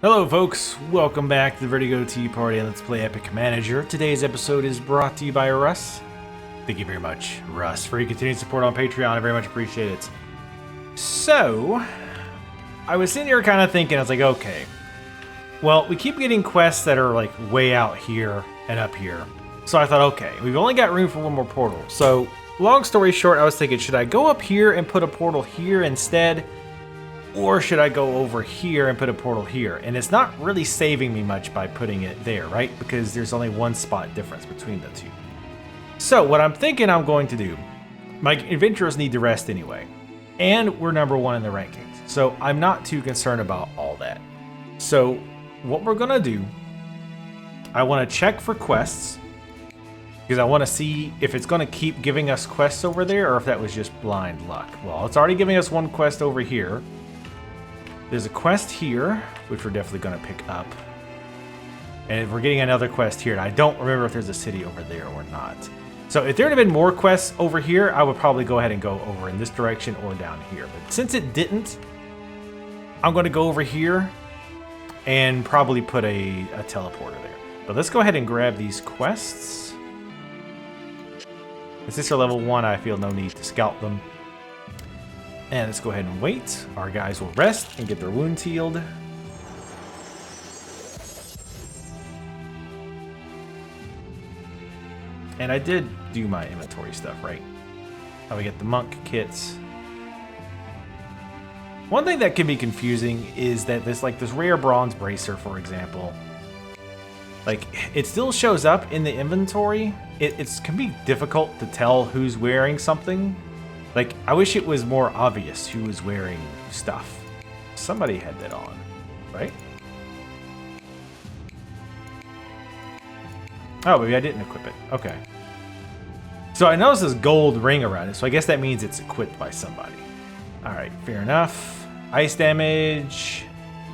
Hello folks, welcome back to the Vertigo Tea Party and Let's Play Epic Manager. Today's episode is brought to you by Russ. Thank you very much, Russ, for your continued support on Patreon. I very much appreciate it. So, I was sitting here kind of thinking, I was like, okay, well, we keep getting quests that are like way out here and up here. So I thought, okay, we've only got room for one more portal. So, long story short, I was thinking, should I go up here and put a portal here instead? Or should I go over here and put a portal here? And it's not really saving me much by putting it there, right? Because there's only one spot difference between the two. So what I'm thinking I'm going to do, my adventurers need to rest anyway. And we're number one in the rankings. So I'm not too concerned about all that. So what we're gonna do, I wanna check for quests. Because I wanna see if it's gonna keep giving us quests over there or if that was just blind luck. Well, it's already giving us one quest over here. There's a quest here, which we're definitely going to pick up. And we're getting another quest here. And I don't remember if there's a city over there or not. So if there had been more quests over here, I would probably go ahead and go over in this direction or down here. But since it didn't, I'm going to go over here and probably put a teleporter there. But let's go ahead and grab these quests. Since these are level 1, I feel no need to scout them. And let's go ahead and wait. Our guys will rest and get their wounds healed. And I did do my inventory stuff, right? How we get the monk kits. One thing that can be confusing is that this rare bronze bracer, for example, like it still shows up in the inventory. It can be difficult to tell who's wearing something. Like, I wish it was more obvious who was wearing stuff. Somebody had that on, right? Oh, maybe I didn't equip it. Okay. So I noticed this gold ring around it, so I guess that means it's equipped by somebody. Alright, fair enough. Ice damage.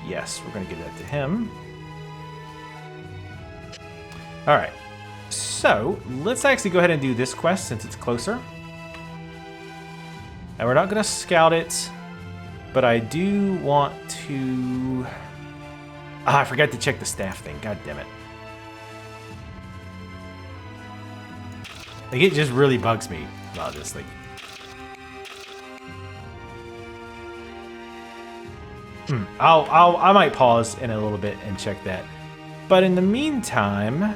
Yes, we're going to give that to him. Alright. So, let's actually go ahead and do this quest since it's closer. And we're not going to scout it, but I do want to... I forgot to check the staff thing. God damn it. Like, it just really bugs me about this. Like, I might pause in a little bit and check that. But in the meantime,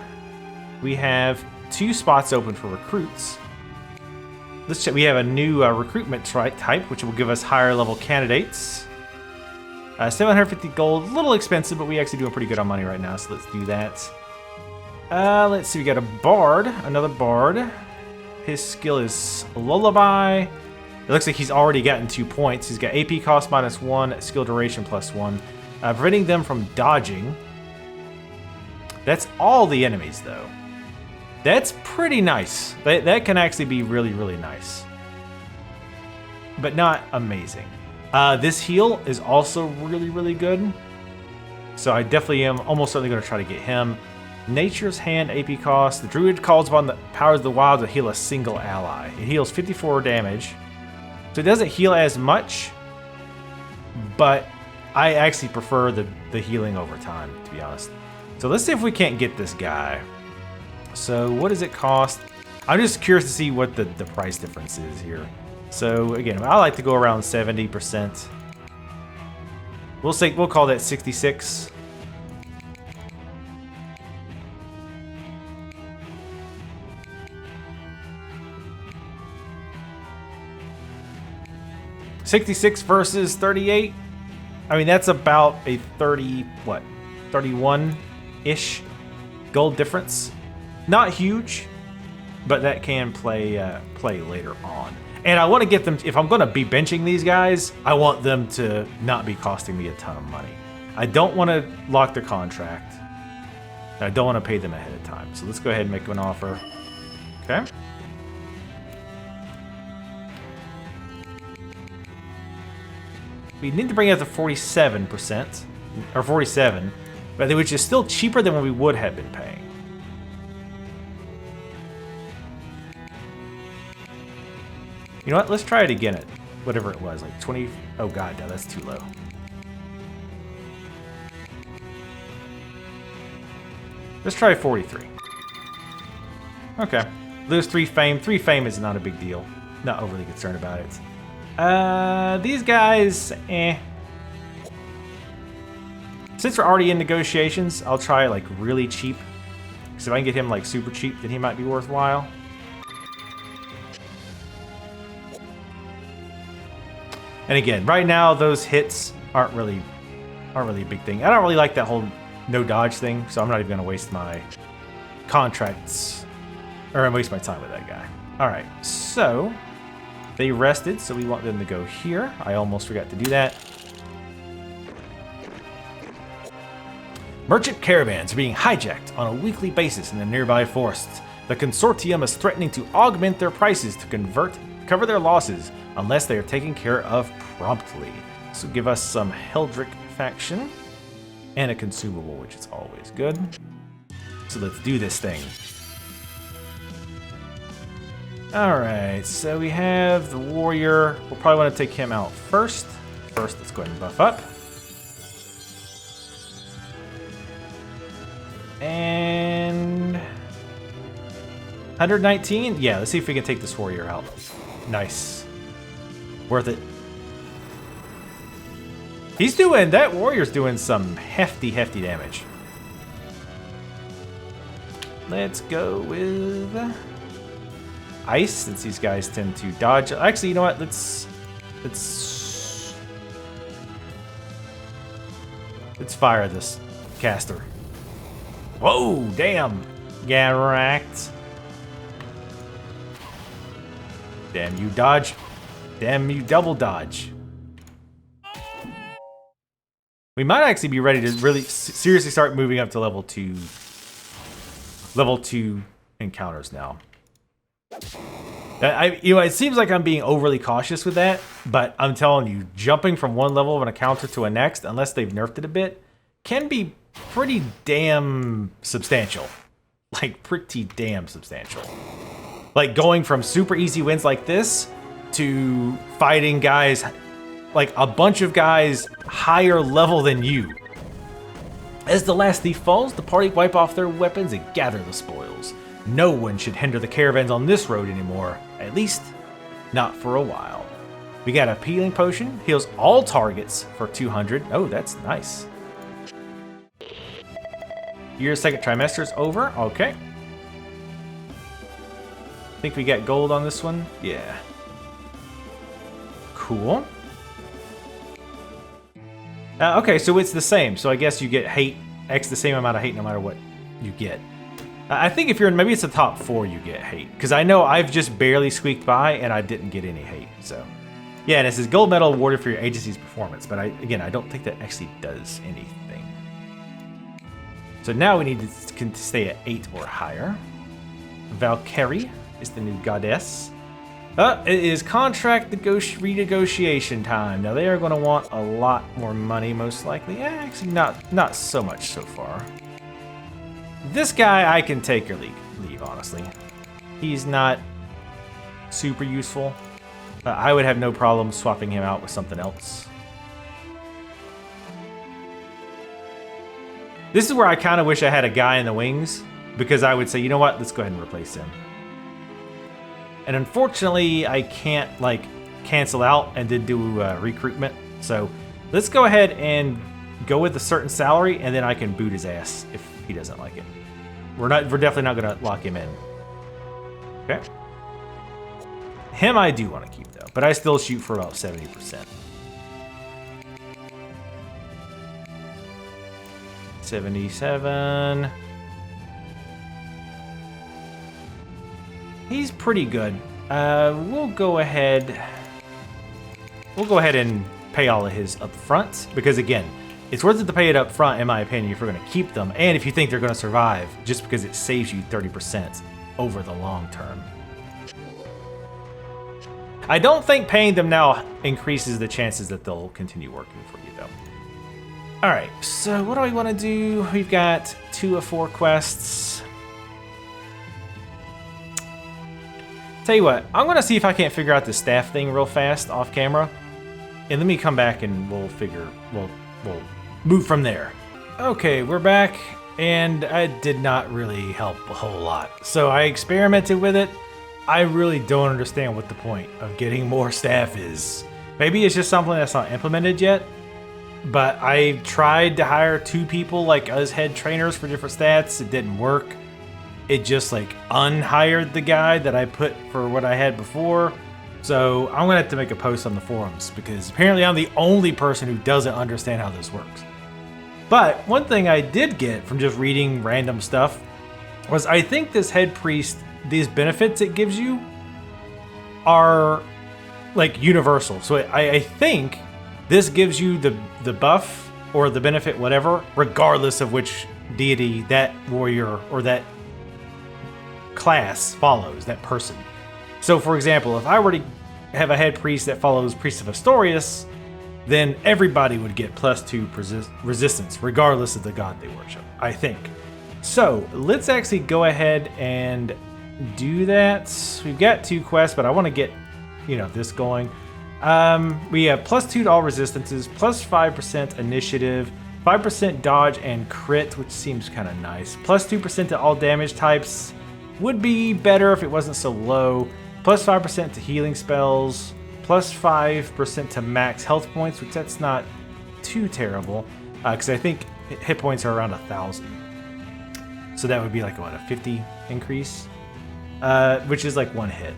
we have 2 spots open for recruits. Let's check. We have a new recruitment type, which will give us higher level candidates. 750 gold, a little expensive, but we actually doing pretty good on money right now, so let's do that. Let's see, we got a bard, another bard. His skill is lullaby. It looks like he's already gotten 2 points. He's got AP cost -1, skill duration +1, preventing them from dodging. That's all the enemies, though. That's pretty nice. That can actually be really, really nice. But not amazing. This heal is also really, really good. So I definitely am almost certainly going to try to get him. Nature's Hand AP cost. The Druid calls upon the powers of the wild to heal a single ally. It heals 54 damage. So it doesn't heal as much. But I actually prefer the healing over time, to be honest. So let's see if we can't get this guy. So what does it cost? I'm just curious to see what the price difference is here. So again, I like to go around 70%. We'll call that 66. $66 versus 38. I mean, that's about a 31-ish gold difference. Not huge, but that can play later on. And I want to get them, if I'm going to be benching these guys, I want them to not be costing me a ton of money. I don't want to lock their contract. I don't want to pay them ahead of time. So let's go ahead and make them an offer. Okay. We need to bring it up to 47%, or 47, but which is still cheaper than what we would have been paying. You know what? Let's try it again at whatever it was, like 20. Oh god, no, that's too low. Let's try 43. Okay. Lose 3 fame. 3 fame is not a big deal. Not overly concerned about it. These guys, eh. Since we're already in negotiations, I'll try like really cheap. Because if I can get him like super cheap, then he might be worthwhile. And again, right now those hits aren't really a big thing. I don't really like that whole no dodge thing, so I'm not even gonna waste my contracts or waste my time with that guy. All right, so they rested, so we want them to go here. I almost forgot to do that. Merchant caravans are being hijacked on a weekly basis in the nearby forests. The consortium is threatening to augment their prices to cover their losses unless they are taken care of promptly. So give us some Heldrick faction and a consumable, which is always good. So let's do this thing. Alright, so we have the warrior. We'll probably want to take him out first. First, let's go ahead and buff up. And 119? Yeah, let's see if we can take this warrior out. Nice. Worth it. That warrior's doing some hefty damage. Let's go with ice, since these guys tend to dodge. Actually, you know what? Let's fire this caster. Whoa, damn. Get wrecked. Damn you dodge. Damn you double dodge. We might actually be ready to really seriously start moving up to level 2 encounters now. It seems like I'm being overly cautious with that, but I'm telling you, jumping from one level of an encounter to a next, unless they've nerfed it a bit, can be pretty damn substantial. Like, pretty damn substantial. Like, going from super easy wins like this to fighting guys, like a bunch of guys higher level than you. As the last thief falls, the party wipe off their weapons and gather the spoils. No one should hinder the caravans on this road anymore, at least not for a while. We got a healing potion, heals all targets for 200. Oh, that's nice. Your second trimester is over, okay. Think we got gold on this one? Yeah. Cool. Okay, so it's the same. So I guess you get hate, the same amount of hate no matter what you get. I think if you're in, maybe it's the top 4 you get hate. Because I know I've just barely squeaked by and I didn't get any hate. So, yeah, and it says gold medal awarded for your agency's performance. But again, I don't think that actually does anything. So now we need to stay at 8 or higher. Valkyrie is the new goddess. It is contract renegotiation time. Now they are going to want a lot more money, most likely. Actually, not so much so far. This guy I can take or leave, honestly. He's not super useful. I would have no problem swapping him out with something else. This is where I kind of wish I had a guy in the wings, because I would say, you know what, let's go ahead and replace him. And unfortunately, I can't like cancel out and then do recruitment. So let's go ahead and go with a certain salary, and then I can boot his ass if he doesn't like it. We're definitely not gonna lock him in. Okay. Him I do want to keep though, but I still shoot for about 70%. 77. He's pretty good. We'll go ahead and pay all of his up front, because again, it's worth it to pay it up front, in my opinion, if you're going to keep them, and if you think they're going to survive, just because it saves you 30% over the long term. I don't think paying them now increases the chances that they'll continue working for you, though. Alright, so what do we want to do? We've got 2 of 4 quests. Tell you what, I'm going to see if I can't figure out the staff thing real fast off camera. And let me come back and we'll move from there. Okay, we're back. and it did not really help a whole lot. So I experimented with it. I really don't understand what the point of getting more staff is. Maybe it's just something that's not implemented yet, but I tried to hire 2 people like as head trainers for different stats. It didn't work. It just like unhired the guy that I put for what I had before. So I'm gonna have to make a post on the forums because apparently I'm the only person who doesn't understand how this works. But one thing I did get from just reading random stuff was I think this head priest, these benefits it gives you are like universal. So I think this gives you the buff or the benefit, whatever, regardless of which deity that warrior or that class follows, that person. So for example, if I were to have a head priest that follows Priest of Astraeus, then everybody would get +2 resistance, regardless of the god they worship, I think. So let's actually go ahead and do that. We've got 2 quests, but I want to get, this going. We have +2 to all resistances, +5% initiative, 5% dodge and crit, which seems kind of nice. +2% to all damage types would be better if it wasn't so low. +5% to healing spells, +5% to max health points, which that's not too terrible, because I think hit points are around 1,000. So that would be like, what, a 50 increase? Which is like 1 hit.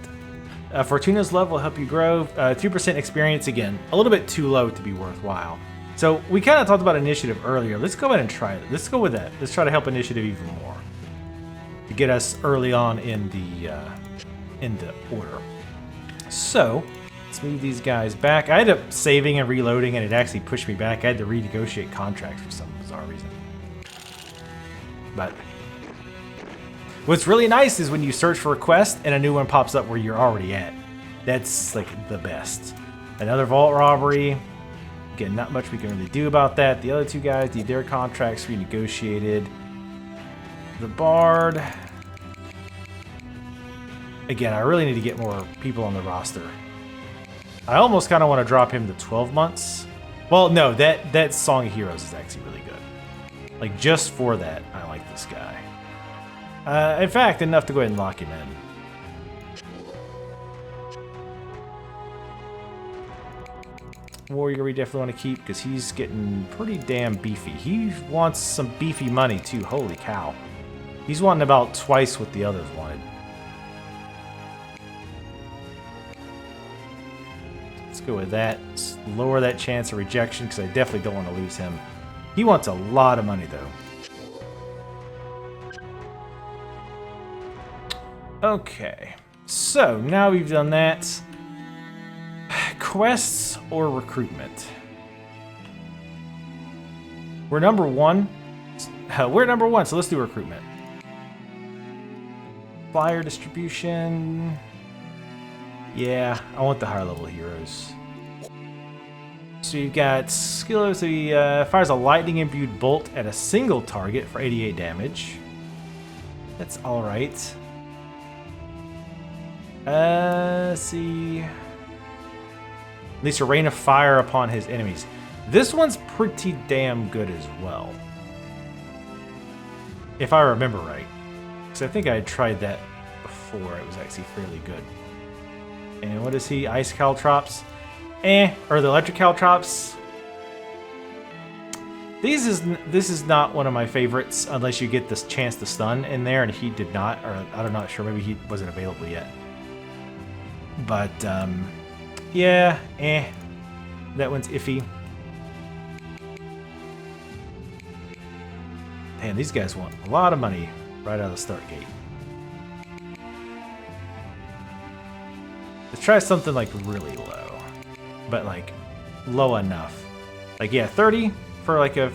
Fortuna's love will help you grow. 2% experience, again, a little bit too low to be worthwhile. So we kind of talked about initiative earlier. Let's go ahead and try it. Let's go with that. Let's try to help initiative even more to get us early on in the order. So let's move these guys back. I ended up saving and reloading, and it actually pushed me back. I had to renegotiate contracts for some bizarre reason. But what's really nice is when you search for a quest and a new one pops up where you're already at. That's like the best. Another vault robbery. Again, not much we can really do about that. The other 2 guys need their contracts renegotiated. The Bard. Again, I really need to get more people on the roster. I almost kind of want to drop him to 12 months. Well, no, that Song of Heroes is actually really good. Like, just for that, I like this guy. In fact, enough to go ahead and lock him in. Warrior we definitely want to keep because he's getting pretty damn beefy. He wants some beefy money too, holy cow. He's wanting about twice what the others wanted. Let's go with that. Let's lower that chance of rejection because I definitely don't want to lose him. He wants a lot of money though. Okay, so now we've done that. Quests or recruitment? We're number 1. We're number 1, so let's do recruitment. Flyer distribution. Yeah, I want the higher level heroes. So you've got skill, so he fires a lightning imbued bolt at a single target for 88 damage. That's alright. Let's see. Release a rain of fire upon his enemies. This one's pretty damn good as well, if I remember right. Because I think I had tried that before. It was actually fairly good. And what is he? Ice caltrops? Or the electric caltrops? This is not one of my favorites unless you get this chance to stun in there, and he did not. Or I'm not sure. Maybe he wasn't available yet. But yeah, that one's iffy. Damn, these guys want a lot of money right out of the start gate. Let's try something like really low, but like low enough. Like, yeah, 30 for like a,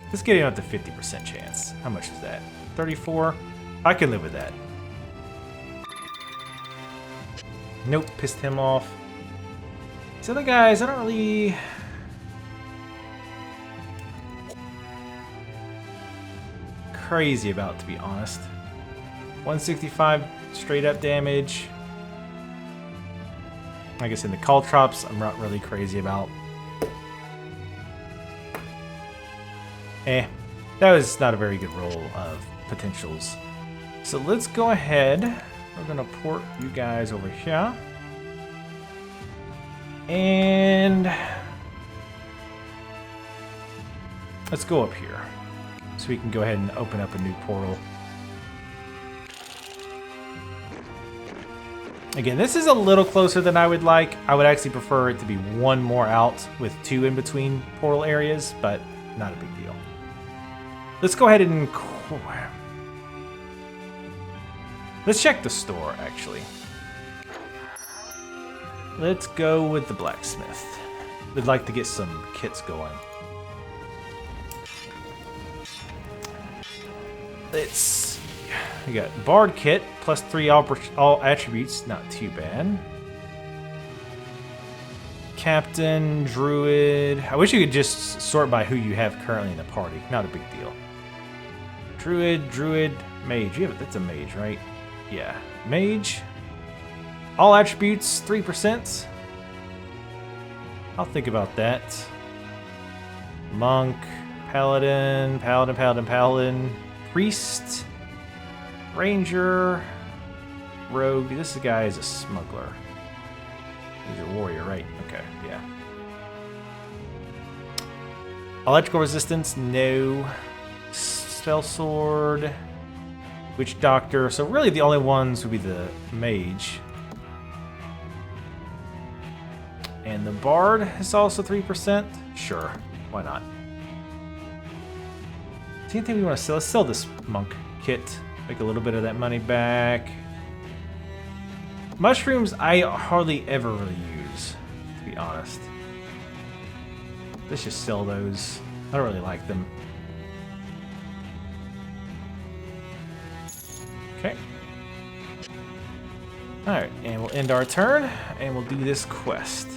let's get it up to 50% chance. How much is that? 34? I can live with that. Nope, pissed him off. These other guys, I don't really... crazy about, to be honest. 165 straight up damage. I guess in the caltrops, I'm not really crazy about. That was not a very good roll of potentials. So let's go ahead. We're gonna port you guys over here. And let's go up here. So we can go ahead and open up a new portal. Again, this is a little closer than I would like. I would actually prefer it to be one more out with 2 in between portal areas, but not a big deal. Let's go ahead and... Let's check the store, actually. Let's go with the blacksmith. We'd like to get some kits going. Let's... We got Bard Kit, plus 3 all attributes, not too bad. Captain, Druid. I wish you could just sort by who you have currently in the party. Not a big deal. Druid, Mage. That's a Mage, right? Yeah. Mage. All attributes, 3%. I'll think about that. Monk, Paladin, Priest. Ranger, Rogue. This guy is a smuggler. He's a warrior, right? Okay, yeah. Electrical resistance, no. Spell sword, witch doctor. So really, the only ones would be the mage, and the bard is also 3%. Sure, why not? Is there anything we want to sell? Let's sell this monk kit. Make a little bit of that money back. Mushrooms I hardly ever really use, to be honest. Let's just sell those. I don't really like them. Okay. Alright, and we'll end our turn, and we'll do this quest.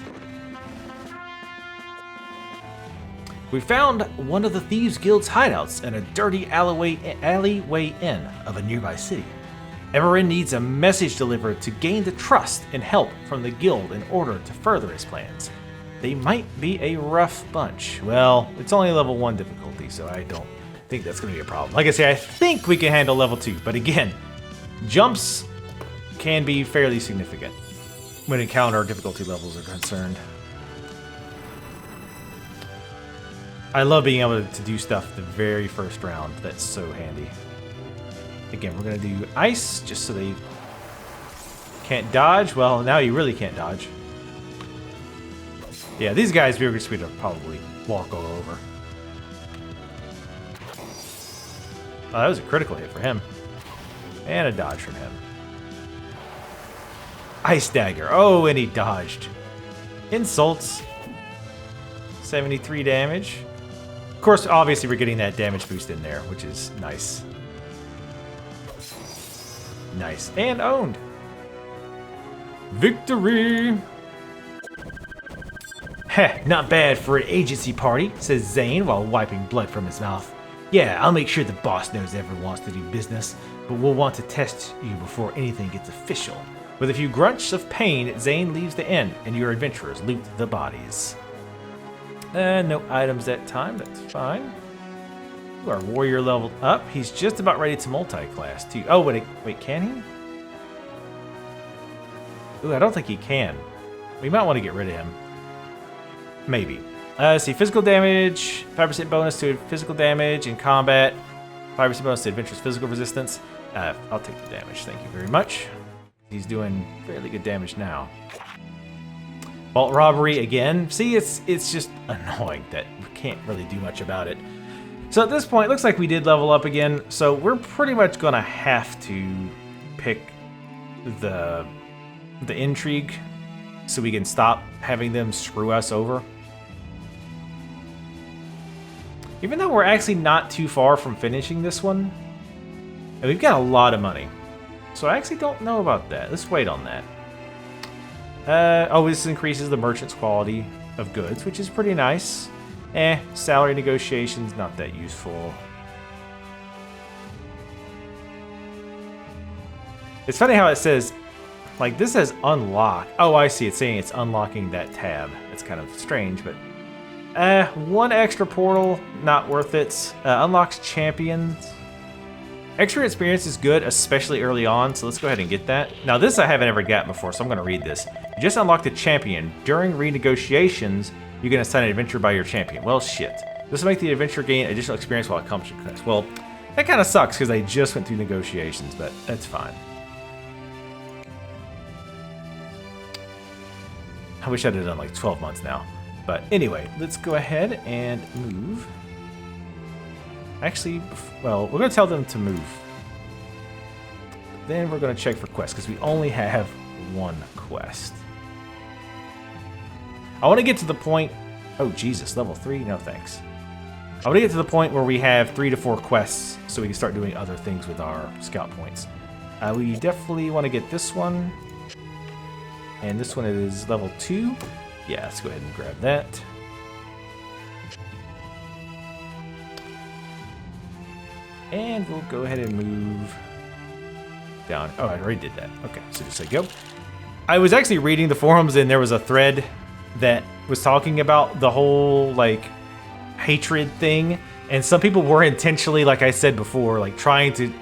We found one of the Thieves Guild's hideouts in a dirty alleyway inn of a nearby city. Everin needs a message delivered to gain the trust and help from the guild in order to further his plans. They might be a rough bunch. Well, it's only level 1 difficulty, so I don't think that's going to be a problem. Like I say, I think we can handle level 2, but again, jumps can be fairly significant when encounter difficulty levels are concerned. I love being able to do stuff the very first round. That's so handy. Again, we're going to do ice, just so they can't dodge. Well, now you really can't dodge. Yeah, these guys we're just going to probably walk all over. Oh, that was a critical hit for him. And a dodge from him. Ice dagger. Oh, and he dodged. Insults. 73 damage. Of course, obviously we're getting that damage boost in there, which is nice. Nice. And owned. Victory! Heh, not bad for an agency party, says Zane while wiping blood from his mouth. Yeah, I'll make sure the boss knows everyone wants to do business, but we'll want to test you before anything gets official. With a few grunts of pain, Zane leaves the inn, and your adventurers loot the bodies. No items that time, that's fine. Ooh, our warrior leveled up. He's just about ready to multi-class too. Oh, wait, can he? Ooh, I don't think he can. We might want to get rid of him. Maybe. Let's see, physical damage, 5% bonus to physical damage in combat, 5% bonus to adventurous physical resistance. I'll take the damage, thank you very much. He's doing fairly good damage now. Vault robbery again. See, it's just annoying that we can't really do much about it. So at this point, it looks like we did level up again. So we're pretty much gonna have to pick the intrigue so we can stop having them screw us over. Even though we're actually not too far from finishing this one, and we've got a lot of money. So I actually don't know about that. Let's wait on that. Oh, this increases the merchant's quality of goods, which is pretty nice. Salary negotiations, not that useful. It's funny how it says, like, this says unlock. Oh, I see. It's saying it's unlocking that tab. It's kind of strange, but One extra portal, not worth it. Unlocks champions. Extra experience is good, especially early on, so let's go ahead and get that. Now this I haven't ever gotten before, so I'm gonna read this. You just unlocked a champion. During renegotiations, you can assign an adventure by your champion. Well, shit. This will make the adventure gain additional experience while it comes to quest. Well, that kind of sucks because I just went through negotiations, but that's fine. I wish I'd have done like 12 months now. But anyway, let's go ahead and move. Actually, well, we're going to tell them to move. Then we're going to check for quests because we only have one quest. I want to get to the point... Oh, Jesus, level 3? No, thanks. I want to get to the point where we have 3 to 4 quests so we can start doing other things with our scout points. We definitely want to get this one. And this one is level 2. Yeah, let's go ahead and grab that. And we'll go ahead and move down. Oh, I already did that. Okay, so just say go. I was actually reading the forums and there was a thread that was talking about the whole, like, hatred thing. And some people were intentionally, like I said before, like trying to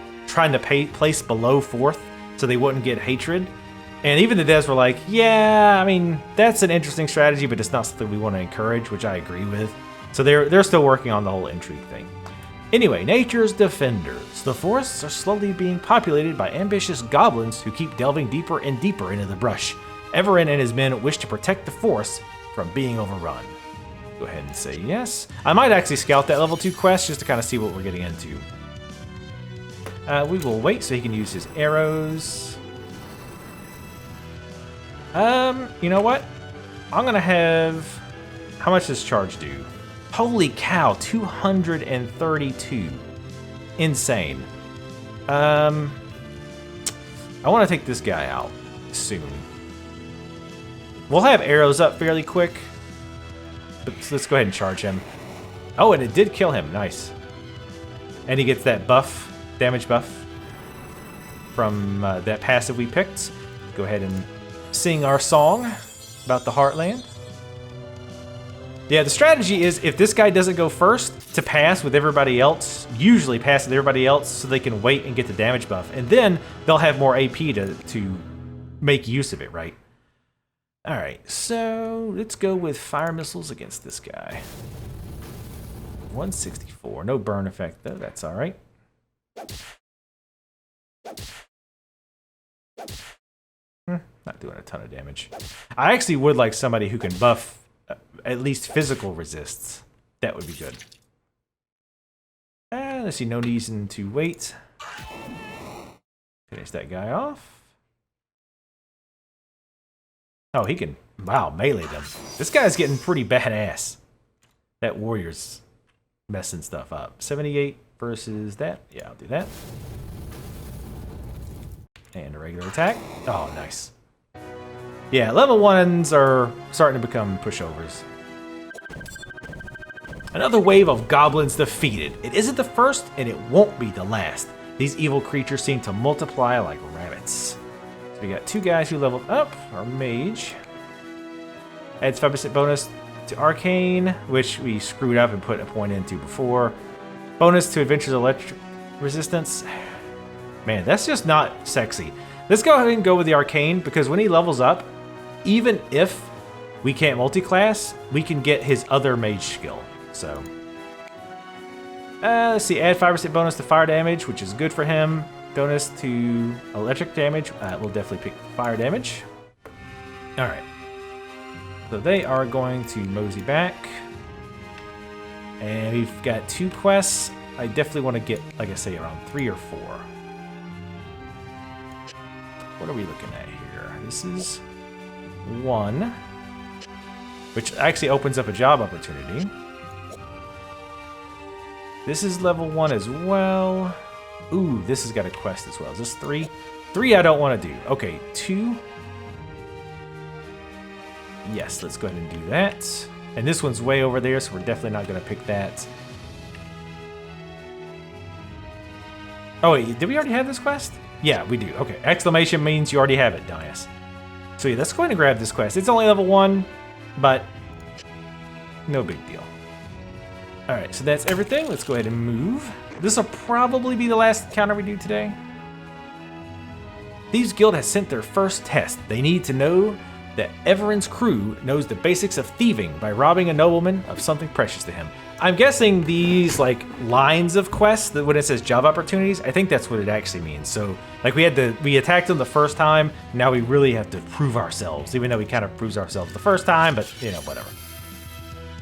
place below 4th so they wouldn't get hatred. And even the devs were like, yeah, I mean, that's an interesting strategy, but it's not something we want to encourage, which I agree with. So they're still working on the whole intrigue thing. Anyway, nature's defenders. The forests are slowly being populated by ambitious goblins who keep delving deeper and deeper into the brush. Everin and his men wish to protect the forest from being overrun. Go ahead and say yes. I might actually scout that level 2 quest just to kind of see what we're getting into. We will wait so he can use his arrows. You know what? I'm gonna have... How much does charge do? Holy cow, 232. Insane. I want to take this guy out soon. We'll have arrows up fairly quick. But let's go ahead and charge him. Oh, and it did kill him. Nice. And he gets that buff, damage buff, from that passive we picked. Go ahead and sing our song about the Heartland. Yeah, the strategy is if this guy doesn't go first, to pass with everybody else, usually pass with everybody else so they can wait and get the damage buff. And then they'll have more AP to make use of it, right? Alright, so let's go with fire missiles against this guy. 164, no burn effect though, that's alright. Not doing a ton of damage. I actually would like somebody who can buff at least physical resists. That would be good. Let's see, no reason to wait. Finish that guy off. Oh, he can, wow, melee them. This guy's getting pretty badass. That warrior's messing stuff up. 78 versus that. Yeah, I'll do that. And a regular attack. Oh, nice. Yeah, level 1s are starting to become pushovers. Another wave of goblins defeated. It isn't the first, and it won't be the last. These evil creatures seem to multiply like rabbits. So we got 2 guys who leveled up. Our mage. Adds 5% bonus to arcane, which we screwed up and put a point into before. Bonus to adventure's electric resistance. Man, that's just not sexy. Let's go ahead and go with the arcane, because when he levels up, even if we can't multi-class, we can get his other mage skill. So, let's see, add 5% bonus to fire damage, which is good for him. Bonus to electric damage. We'll definitely pick fire damage. All right. So they are going to mosey back. And we've got 2 quests. I definitely want to get, like I say, around 3 or 4. What are we looking at here? This is 1, which actually opens up a job opportunity. This is level 1 as well. Ooh, this has got a quest as well. Is this 3? 3 I don't want to do. Okay, 2. Yes, let's go ahead and do that. And this one's way over there, so we're definitely not going to pick that. Oh, wait, did we already have this quest? Yeah, we do. Okay, exclamation means you already have it, Dias. So yeah, let's go ahead and grab this quest. It's only level 1, but No big deal. Alright, so that's everything. Let's go ahead and move. This will probably be the last encounter we do today. Thieves Guild has sent their first test. They need to know that Everin's crew knows the basics of thieving by robbing a nobleman of something precious to him. I'm guessing these like lines of quests, that when it says job opportunities, I think that's what it actually means. So like we attacked them the first time, now we really have to prove ourselves, even though we kind of proved ourselves the first time, but you know, whatever.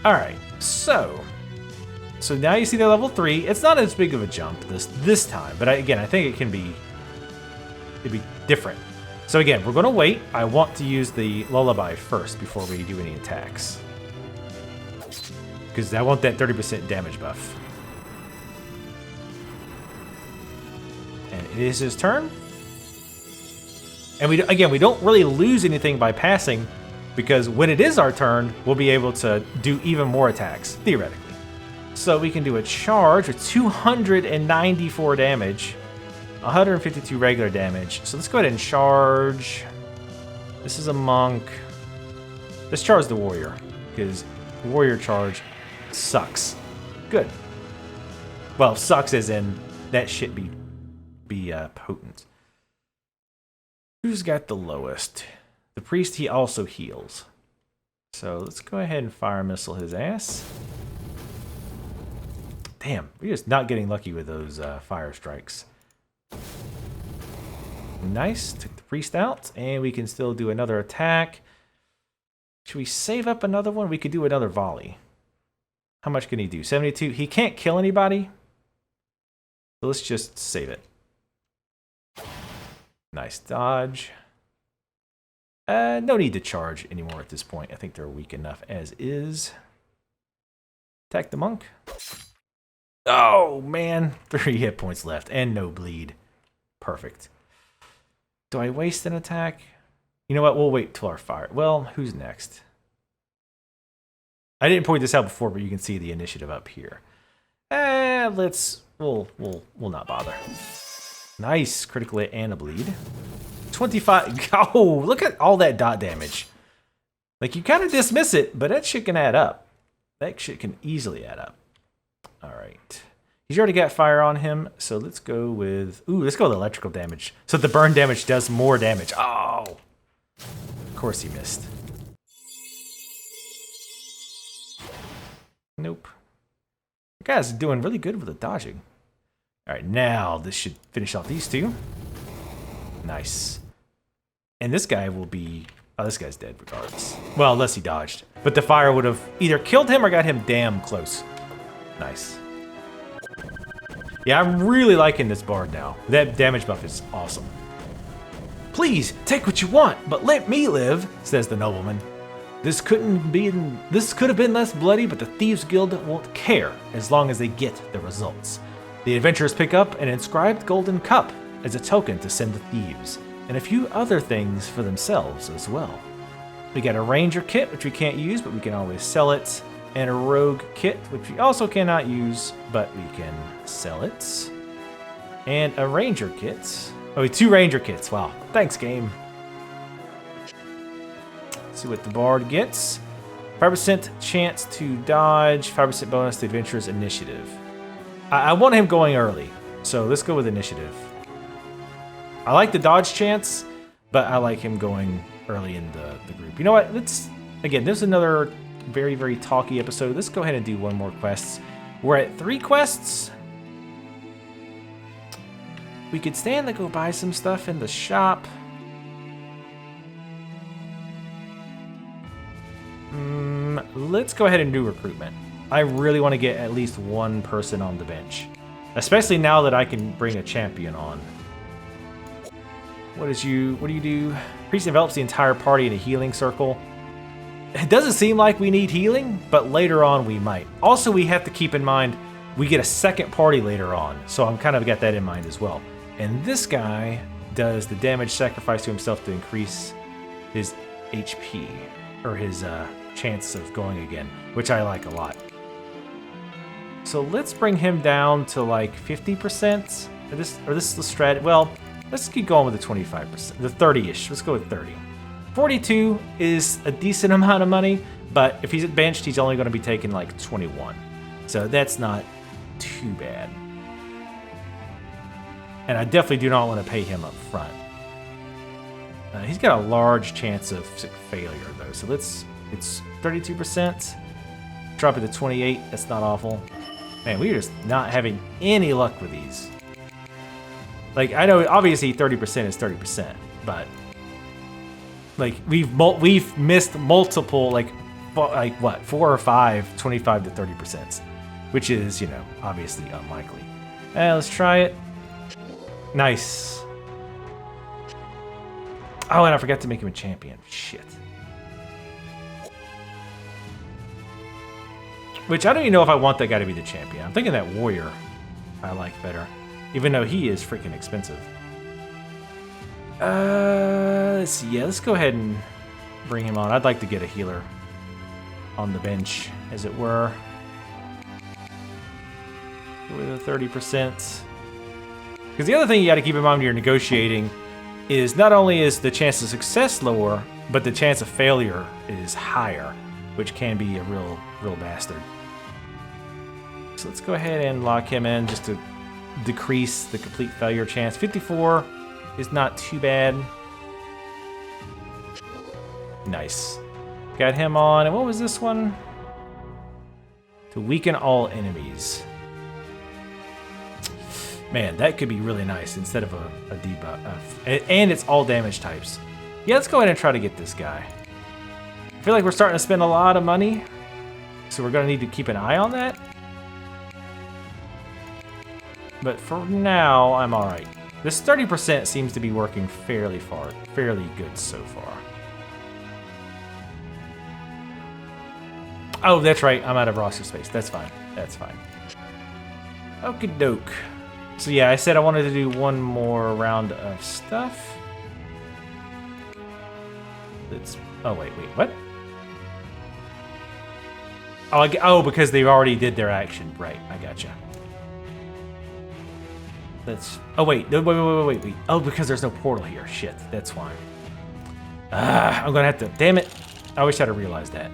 All right, so now you see they're level 3. It's not as big of a jump this time, but again, I think it'd be different. So again, we're gonna wait. I want to use the lullaby first before we do any attacks, because I want that 30% damage buff. And it is his turn. And we don't really lose anything by passing, because when it is our turn, we'll be able to do even more attacks, theoretically. So we can do a charge with 294 damage, 152 regular damage. So let's go ahead and charge. This is a monk. Let's charge the warrior, because warrior charge sucks. Good. Well, sucks as in that shit be potent. Who's got the lowest? The priest, he also heals. So let's go ahead and fire missile his ass. Damn, we're just not getting lucky with those fire strikes. Nice, took the priest out, and we can still do another attack. Should we save up another one? We could do another volley. How much can he do? 72. He can't kill anybody. So let's just save it. Nice dodge. No need to charge anymore at this point. I think they're weak enough as is. Attack the monk. Oh, man. 3 hit points left and no bleed. Perfect. Do I waste an attack? You know what? We'll wait till our fire. Well, who's next? I didn't point this out before, but you can see the initiative up here. We'll not bother. Nice. Critical hit and a bleed. 25. Oh, look at all that dot damage. Like, you kind of dismiss it, but that shit can add up. That shit can easily add up. All right. He's already got fire on him, so let's go with... Ooh, let's go with electrical damage. So the burn damage does more damage. Oh! Of course he missed. Nope. The guy's doing really good with the dodging. All right, now this should finish off these two. Nice. And this guy will be... Oh, this guy's dead regardless. Well, unless he dodged. But the fire would have either killed him or got him damn close. Nice. Yeah, I'm really liking this bard now. That damage buff is awesome. Please, take what you want, but let me live, says the nobleman. This could have been less bloody, but the Thieves Guild won't care as long as they get the results. The adventurers pick up an inscribed golden cup as a token to send the thieves, and a few other things for themselves as well. We got a ranger kit, which we can't use, but we can always sell it. And a rogue kit, which we also cannot use, but we can sell it. And a ranger kit. Oh, 2 ranger kits. Wow. Thanks, game. Let's see what the bard gets. 5% chance to dodge, 5% bonus to adventurer's initiative. I want him going early, so let's go with initiative. I like the dodge chance, but I like him going early in the group. You know what? Again, there's another very, very talky episode. Let's go ahead and do one more quest. We're at 3 quests. We could stand to go buy some stuff in the shop. Let's go ahead and do recruitment. I really want to get at least one person on the bench, especially now that I can bring a champion on. What do you do? Priest envelops the entire party in a healing circle. It doesn't seem like we need healing, but later on we might. Also, we have to keep in mind we get a second party later on, so I'm kind of got that in mind as well. And this guy does the damage sacrifice to himself to increase his HP, or his chance of going again, which I like a lot. So let's bring him down to like 50%. Or this is the strat. Well, let's keep going with the 25%, the 30-ish. Let's go with 30. 42 is a decent amount of money, But if he's benched, he's only going to be taking like 21. So that's not too bad. And I definitely do not want to pay him up front. He's got a large chance of failure, though. So it's 32%. Drop it to 28. That's not awful. Man, we're just not having any luck with these. Like, I know, obviously, 30% is 30%. But, like, we've missed multiple, like what, 4 or 5, 25 to 30%. Which is, you know, obviously unlikely. Let's try it. Nice. Oh, and I forgot to make him a champion. Shit. Which I don't even know if I want that guy to be the champion. I'm thinking that warrior I like better. Even though he is freaking expensive. Let's see. Yeah, let's go ahead and bring him on. I'd like to get a healer on the bench, as it were. With a 30%. Because the other thing you got to keep in mind when you're negotiating is not only is the chance of success lower, but the chance of failure is higher, which can be a real bastard. So let's go ahead and lock him in just to decrease the complete failure chance. 54 is not too bad. Nice. Got him on. And what was this one? To weaken all enemies. Man, that could be really nice instead of a debuff. And it's all damage types. Yeah, let's go ahead and try to get this guy. I feel like we're starting to spend a lot of money, so we're going to need to keep an eye on that. But for now, I'm alright. This 30% seems to be working fairly good so far. Oh, that's right. I'm out of roster space. That's fine. That's fine. Okie doke. So yeah, I said I wanted to do one more round of stuff. Oh wait, what? Oh, because they already did their action. Right, I gotcha. Oh wait. Oh, because there's no portal here. Shit, that's why. I'm gonna have to. Damn it! I wish I'd have realized that.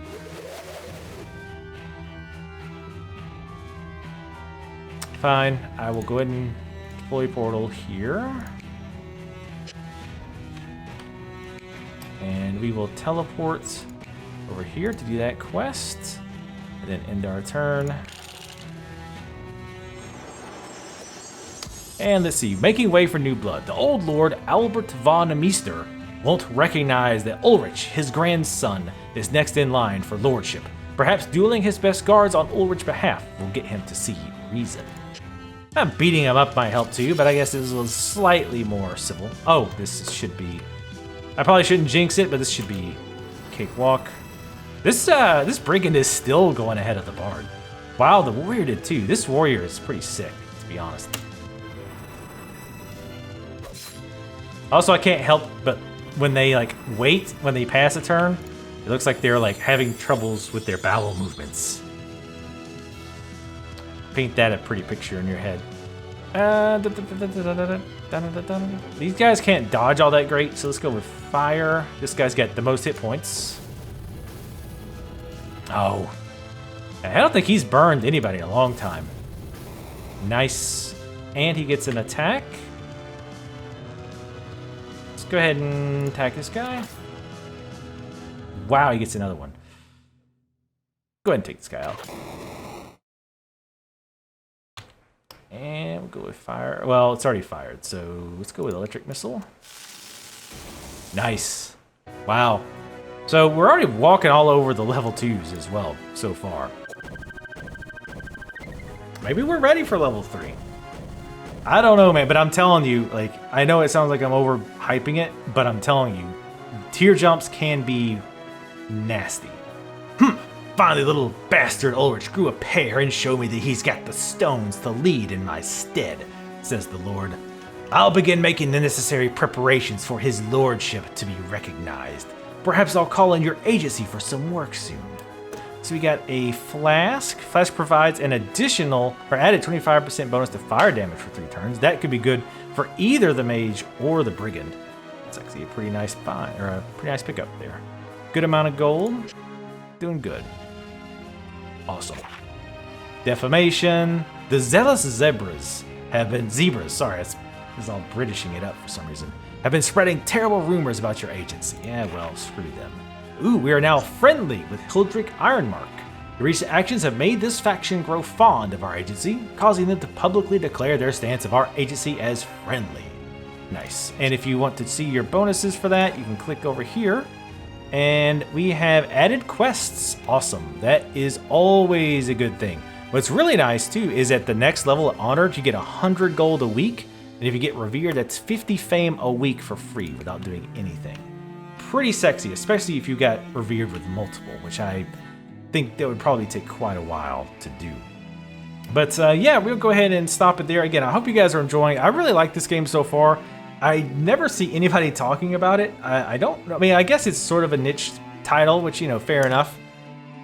Fine, I will go ahead and deploy portal here. And we will teleport over here to do that quest. And then end our turn. And let's see, making way for new blood. The old lord, Albert von Meester, won't recognize that Ulrich, his grandson, is next in line for lordship. Perhaps dueling his best guards on Ulrich's behalf will get him to see reason. Beating him up might help too, but I guess this is slightly more civil. Oh, this should be... I probably shouldn't jinx it, but this should be cakewalk. This brigand is still going ahead of the bard. Wow, the warrior did too. This warrior is pretty sick, to be honest. Also, I can't help but when they like wait, when they pass a turn, it looks like they're like having troubles with their bowel movements. Paint that a pretty picture in your head. These guys can't dodge all that great, so let's go with fire. This guy's got the most hit points. Oh. I don't think he's burned anybody in a long time. Nice. And he gets an attack. Let's go ahead and attack this guy. Wow, he gets another one. Go ahead and take this guy out. And we'll go with fire. Well, it's already fired, so let's go with electric missile. Nice. Wow. So we're already walking all over the level 2s as well so far. Maybe we're ready for level 3. I don't know, man, but I'm telling you, like, I know it sounds like I'm overhyping it, but I'm telling you, tier jumps can be nasty. Finally, little bastard Ulrich grew a pair and showed me that he's got the stones to lead in my stead, says the Lord. I'll begin making the necessary preparations for his lordship to be recognized. Perhaps I'll call in your agency for some work soon. So we got a flask. Flask provides an additional or added 25% bonus to fire damage for 3 turns. That could be good for either the mage or the brigand. It's actually a pretty nice buy, or a pretty nice pickup there. Good amount of gold. doing good. Awesome. Defamation. The zealous zebras have been... Zebras, sorry, it's all Britishing it up for some reason. Have been spreading terrible rumors about your agency. Yeah, well, screw them. Ooh, we are now friendly with Hildrick Ironmark. Your recent actions have made this faction grow fond of our agency, causing them to publicly declare their stance of our agency as friendly. Nice. And if you want to see your bonuses for that, you can click over here. And we have added quests. Awesome. That is always a good thing. What's really nice, too, is at the next level of Honored, you get 100 gold a week. And if you get Revered, that's 50 fame a week for free without doing anything. Pretty sexy, especially if you got Revered with multiple, which I think that would probably take quite a while to do. But yeah, we'll go ahead and stop it there. Again, I hope you guys are enjoying. I really like this game so far. I never see anybody talking about it. I mean, I guess it's sort of a niche title, which, you know, fair enough.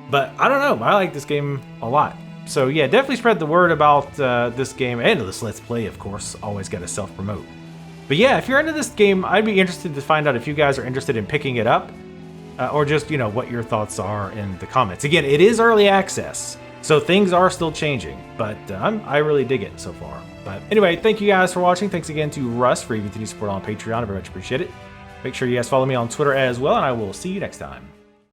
But I don't know. I like this game a lot. So yeah, definitely spread the word about this game and this Let's Play, of course. Always got to self-promote. But yeah, if you're into this game, I'd be interested to find out if you guys are interested in picking it up. Or just, you know, what your thoughts are in the comments. Again, it is early access, so things are still changing. But I really dig it so far. But anyway, thank you guys for watching. Thanks again to Russ for your continued support on Patreon. I very much appreciate it. Make sure you guys follow me on Twitter as well, and I will see you next time.